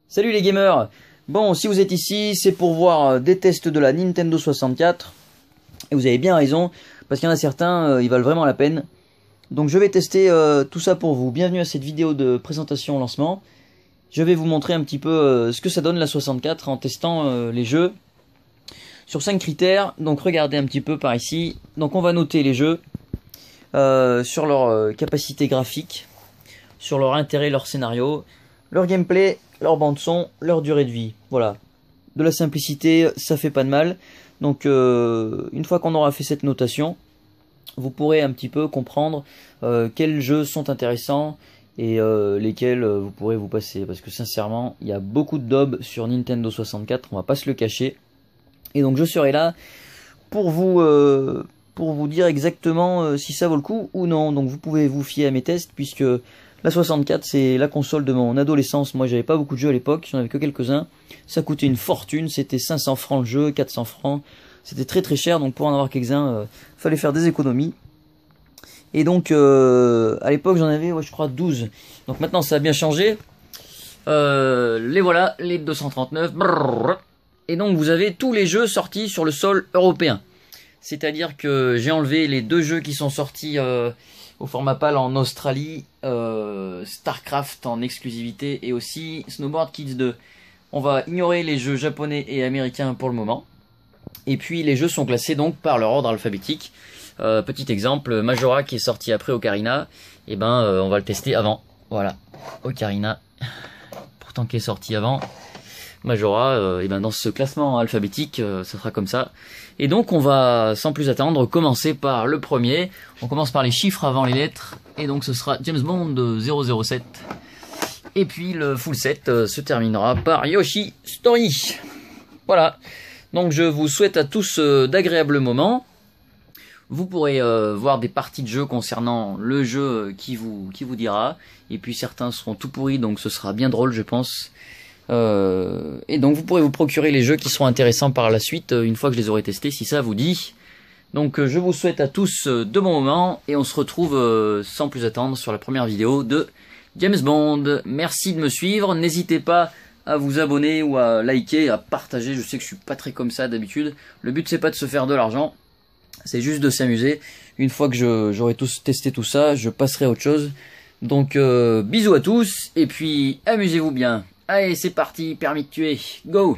Salut les gamers. Bon, si vous êtes ici, c'est pour voir des tests de la Nintendo 64. Et vous avez bien raison, parce qu'il y en a certains, ils valent vraiment la peine. Donc je vais tester tout ça pour vous. Bienvenue à cette vidéo de présentation lancement. Je vais vous montrer un petit peu ce que ça donne la 64 en testant les jeux. Sur 5 critères, donc regardez un petit peu par ici. Donc on va noter les jeux sur leur capacité graphique, sur leur intérêt, leur scénario, leur gameplay, leur bande son, leur durée de vie. Voilà. De la simplicité, ça fait pas de mal. Donc une fois qu'on aura fait cette notation, vous pourrez un petit peu comprendre quels jeux sont intéressants et lesquels vous pourrez vous passer. Parce que sincèrement, il y a beaucoup de daubes sur Nintendo 64, on va pas se le cacher. Et donc je serai là pour vous dire exactement si ça vaut le coup ou non. Donc vous pouvez vous fier à mes tests puisque la 64 c'est la console de mon adolescence. Moi j'avais pas beaucoup de jeux à l'époque, j'en avais que quelques-uns. Ça coûtait une fortune, c'était 500 francs le jeu, 400 francs. C'était très très cher, donc pour en avoir quelques-uns, fallait faire des économies. Et donc à l'époque j'en avais, ouais, je crois 12. Donc maintenant ça a bien changé. Les voilà, les 239. Brrr. Et donc vous avez tous les jeux sortis sur le sol européen. C'est-à-dire que j'ai enlevé les deux jeux qui sont sortis au format PAL en Australie, StarCraft en exclusivité et aussi Snowboard Kids 2. On va ignorer les jeux japonais et américains pour le moment. Et puis les jeux sont classés donc par leur ordre alphabétique. Petit exemple, Majora qui est sorti après Ocarina, et on va le tester avant. Voilà, Ocarina, pourtant qui est sorti avant. Majora, dans ce classement alphabétique, ça sera comme ça. Et donc on va, sans plus attendre, commencer par le premier. On commence par les chiffres avant les lettres. Et donc ce sera James Bond 007. Et puis le full set se terminera par Yoshi Story. Voilà. Donc je vous souhaite à tous d'agréables moments. Vous pourrez voir des parties de jeu concernant le jeu qui vous dira. Et puis certains seront tout pourris, donc ce sera bien drôle je pense. Et donc vous pourrez vous procurer les jeux qui seront intéressants par la suite une fois que je les aurai testés si ça vous dit. Donc je vous souhaite à tous de bons moments et on se retrouve sans plus attendre sur la première vidéo de James Bond. Merci de me suivre, n'hésitez pas à vous abonner ou à liker, à partager. Je sais que je suis pas très comme ça d'habitude. Le but c'est pas de se faire de l'argent, c'est juste de s'amuser. Une fois que j'aurai tous testé tout ça, je passerai à autre chose. Donc bisous à tous et puis amusez-vous bien. Allez, c'est parti, permis de tuer, go!